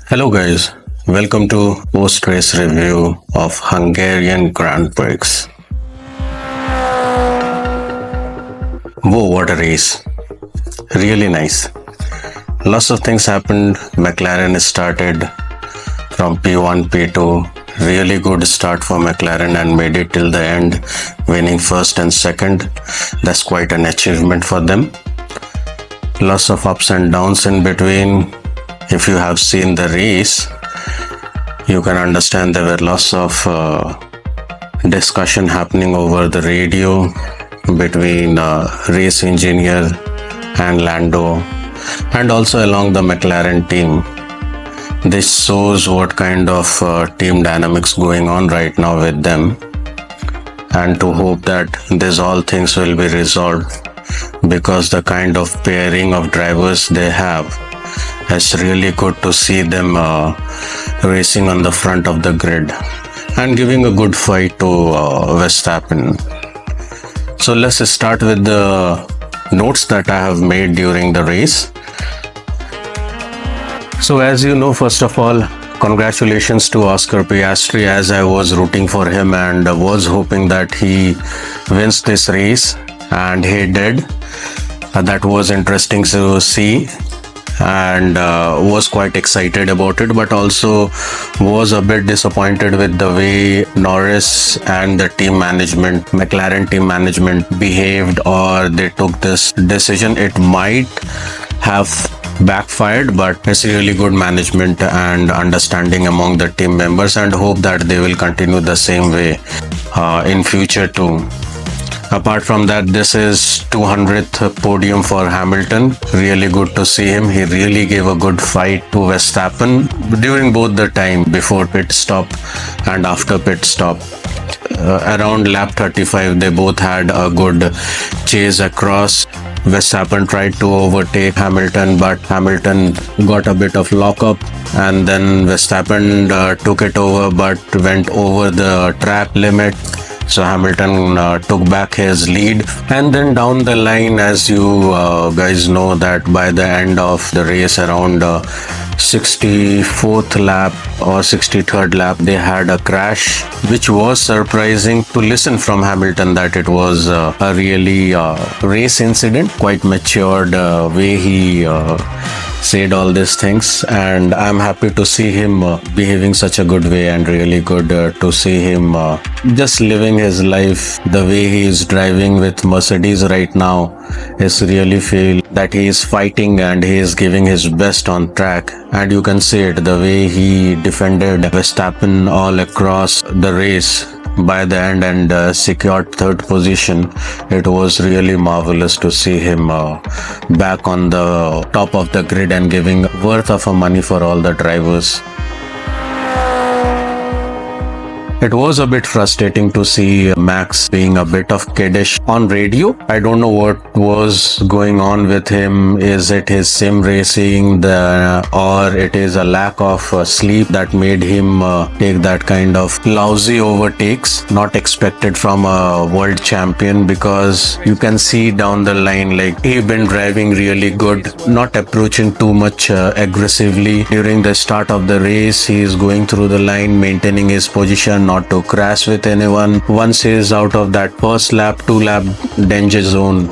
Hello guys, welcome to post-race review of Hungarian Grand Prix. Whoa, what a race. Really nice. Lots of things happened. McLaren started from P1, P2. Really good start for McLaren and made it till the end, winning first and second. That's quite an achievement for them. Lots of ups and downs in between. If you have seen the race, you can understand there were lots of discussion happening over the radio between race engineer and Lando, and also along the McLaren team. This shows what kind of team dynamics going on right now with them, and to hope that these all things will be resolved, because the kind of pairing of drivers they have, it's really good to see them racing on the front of the grid and giving a good fight to Verstappen. So let's start with the notes that I have made during the race. So as you know, first of all, congratulations to Oscar Piastri, as I was rooting for him and was hoping that he wins this race, and he did. That was interesting to see, and was quite excited about it, but also was a bit disappointed with the way Norris and the team management, McLaren team management, behaved, or they took this decision. It might have backfired, but it's really good management and understanding among the team members, and hope that they will continue the same way in future too. Apart from that, this is 200th podium for Hamilton. Really good to see him. He really gave a good fight to Verstappen during both the time before pit stop and after pit stop. Around lap 35, they both had a good chase across. Verstappen tried to overtake Hamilton, but Hamilton got a bit of lockup, and then Verstappen took it over but went over the track limit. So Hamilton took back his lead, and then down the line, as you guys know, that by the end of the race, around 64th lap or 63rd lap, they had a crash, which was surprising to listen from Hamilton that it was a really race incident. Quite matured way he said all these things, and I'm happy to see him behaving such a good way, and really good to see him just living his life the way he is driving with Mercedes right now. Is really feel that he is fighting and he is giving his best on track, and you can see it the way he defended Verstappen all across the race by the end and secured third position. It was really marvelous to see him back on the top of the grid and giving worth of money for all the drivers. It was a bit frustrating to see Max being a bit of kiddish on radio. I don't know what was going on with him. Is it his sim racing, or it is a lack of sleep that made him take that kind of lousy overtakes? Not expected from a world champion, because you can see down the line, like, he's been driving really good, not approaching too much aggressively. During the start of the race, he is going through the line, maintaining his position, not to crash with anyone. Once he is out of that first lap, 2 lap danger zone,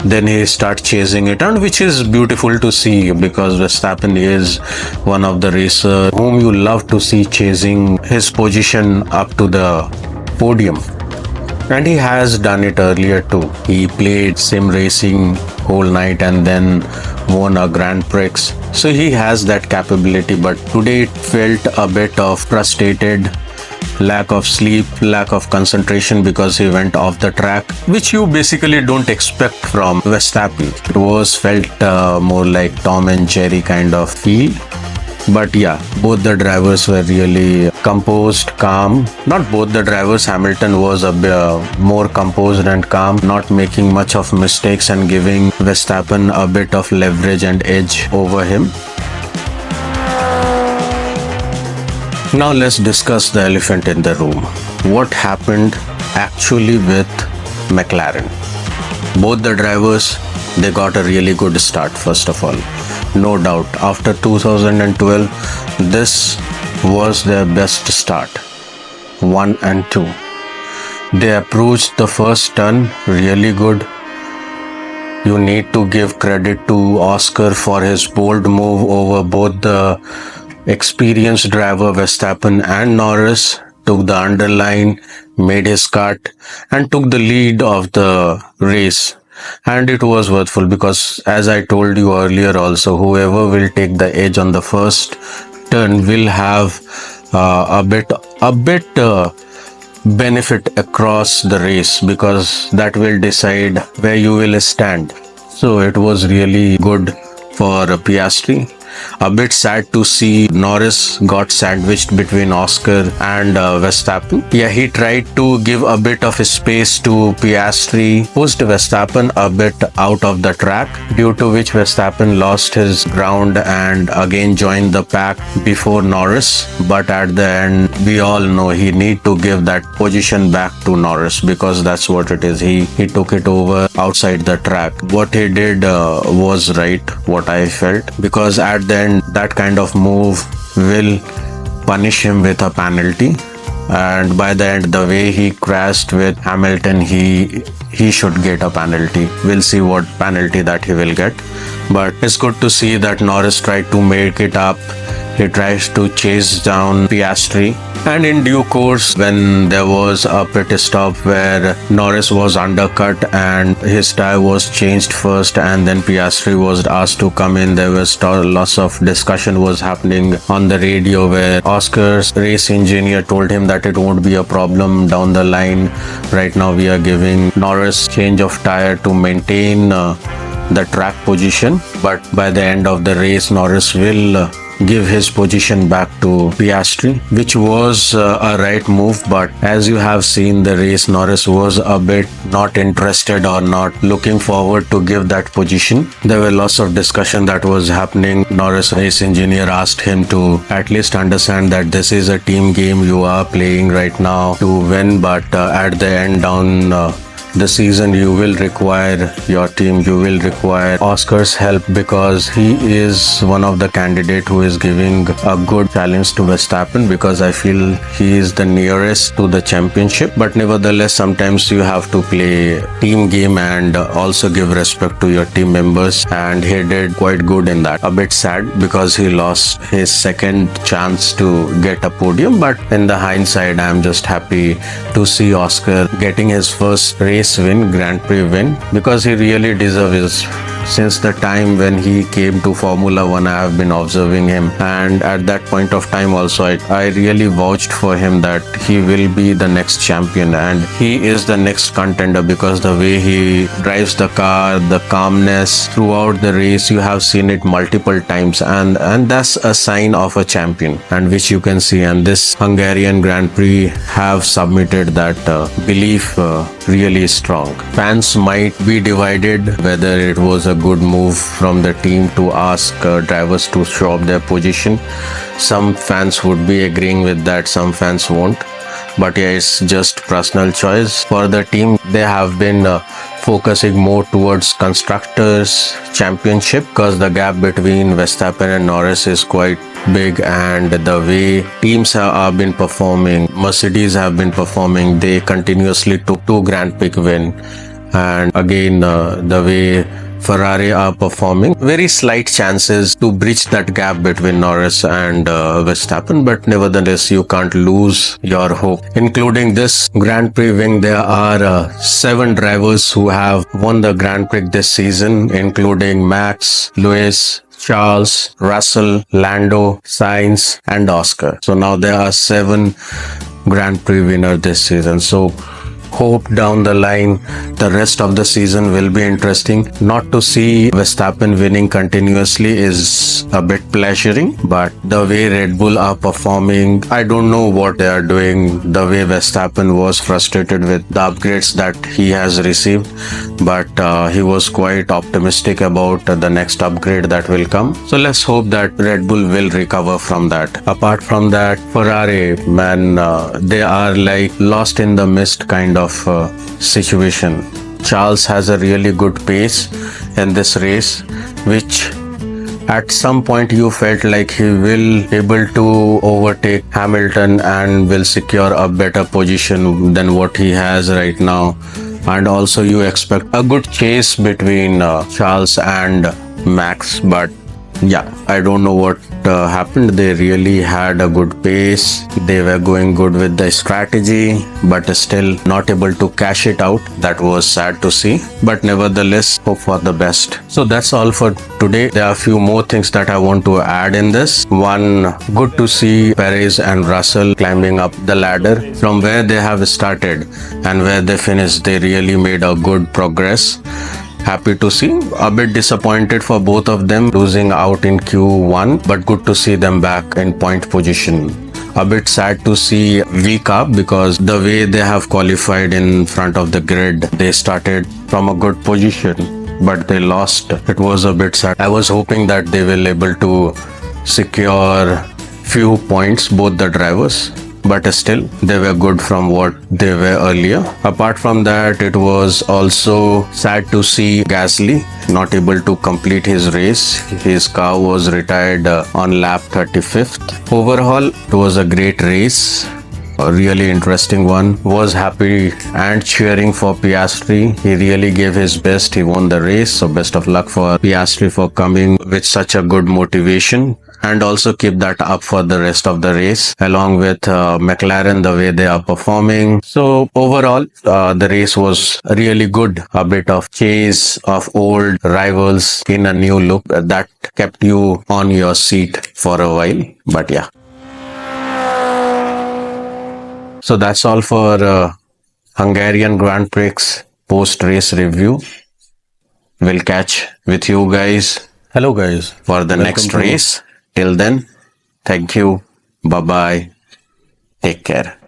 then he starts chasing it, and which is beautiful to see, because Verstappen is one of the racers whom you love to see chasing his position up to the podium. And he has done it earlier too. He played sim racing whole night and then won a Grand Prix. So he has that capability, but today it felt a bit of frustrated, lack of sleep, lack of concentration, because he went off the track, which you basically don't expect from Verstappen. It was felt more like Tom and Jerry kind of feel. But yeah, both the drivers were really composed, calm. Not both the drivers. Hamilton was a bit more composed and calm, not making much of mistakes and giving Verstappen a bit of leverage and edge over him. Now let's discuss the elephant in the room. What happened actually with McLaren? Both the drivers, they got a really good start, first of all. No doubt. After 2012, this was their best start, 1 and 2. They approached the first turn really good. You need to give credit to Oscar for his bold move over both the experienced driver Verstappen and Norris, took the underline, made his cut, and took the lead of the race. And it was worthful because, as I told you earlier also, whoever will take the edge on the first turn will have a bit benefit across the race, because that will decide where you will stand. So it was really good for Piastri. A bit sad to see Norris got sandwiched between Oscar and Verstappen. Yeah, he tried to give a bit of space to Piastri, pushed Verstappen a bit out of the track, due to which Verstappen lost his ground and again joined the pack before Norris. But at the end, we all know he need to give that position back to Norris, because that's what it is. He took it over outside the track. What he did was right, what I felt, because at the end, that kind of move will punish him with a penalty. And by the end, the way he crashed with Hamilton, he should get a penalty. We'll see what penalty that he will get. But it's good to see that Norris tried to make it up. He tries to chase down Piastri. And in due course, when there was a pit stop where Norris was undercut and his tire was changed first, and then Piastri was asked to come in, there was lots of discussion was happening on the radio, where Oscar's race engineer told him that it won't be a problem down the line. Right now we are giving Norris change of tire to maintain the track position, but by the end of the race, Norris will give his position back to Piastri, which was a right move. But as you have seen the race, Norris was a bit not interested or not looking forward to give that position. There were lots of discussion that was happening. Norris race engineer asked him to at least understand that this is a team game, you are playing right now to win, but at the end down the season you will require your team, you will require Oscar's help, because he is one of the candidate who is giving a good challenge to Verstappen, because I feel he is the nearest to the championship. But nevertheless, sometimes you have to play team game and also give respect to your team members, and he did quite good in that. A bit sad because he lost his second chance to get a podium, but in the hindsight, I am just happy to see Oscar getting his first race win, Grand Prix win, because he really deserves it. Since the time when he came to Formula 1, I have been observing him, and at that point of time also I really vouched for him that he will be the next champion and he is the next contender, because the way he drives the car, the calmness throughout the race, you have seen it multiple times, and that's a sign of a champion, and which you can see. And this Hungarian Grand Prix have submitted that belief really strong. Fans might be divided whether it was a good move from the team to ask drivers to show up their position. Some fans would be agreeing with that, some fans won't. But yeah, it's just personal choice. For the team, they have been focusing more towards constructors championship, because the gap between Verstappen and Norris is quite big, and the way teams have been performing, Mercedes have been performing, they continuously took 2 Grand Prix win, and again the way Ferrari are performing, very slight chances to bridge that gap between Norris and Verstappen, but nevertheless you can't lose your hope. Including this Grand Prix win, there are 7 drivers who have won the Grand Prix this season, including Max, Lewis, Charles, Russell, Lando, Sainz and Oscar. So now there are 7 Grand Prix winners this season. So hope down the line the rest of the season will be interesting. Not to see Verstappen winning continuously is a bit pleasuring, but the way Red Bull are performing, I don't know what they are doing. The way Verstappen was frustrated with the upgrades that he has received, but he was quite optimistic about the next upgrade that will come. So let's hope that Red Bull will recover from that. Apart from that, Ferrari, man, they are like lost in the mist kind of situation. Charles has a really good pace in this race, which At some point you felt like he will able to overtake Hamilton and will secure a better position than what he has right now. And also you expect a good chase between Charles and Max, but yeah, I don't know what happened. They really had a good pace. They were going good with the strategy, but still not able to cash it out. That was sad to see. But nevertheless, hope for the best. So that's all for today. There are a few more things that I want to add in this. One, good to see Perez and Russell climbing up the ladder from where they have started and where they finished. They really made a good progress. Happy to see. A bit disappointed for both of them losing out in Q1, but good to see them back in point position. A bit sad to see Bharatgp because the way they have qualified in front of the grid, they started from a good position, but they lost. It was a bit sad. I was hoping that they will able to secure few points, both the drivers, but still they were good from what they were earlier. Apart from that, it was also sad to see Gasly not able to complete his race. His car was retired on lap 35th. Overall, it was a great race. A really interesting one. Was happy and cheering for Piastri. He really gave his best. He won the race. So best of luck for Piastri for coming with such a good motivation. And also keep that up for the rest of the race, along with McLaren, the way they are performing. So overall, the race was really good. A bit of chase of old rivals in a new look that kept you on your seat for a while. But yeah. So that's all for Hungarian Grand Prix post-race review. We'll catch with you guys. Hello guys. For the next race. Till then, thank you. Bye-bye. Take care.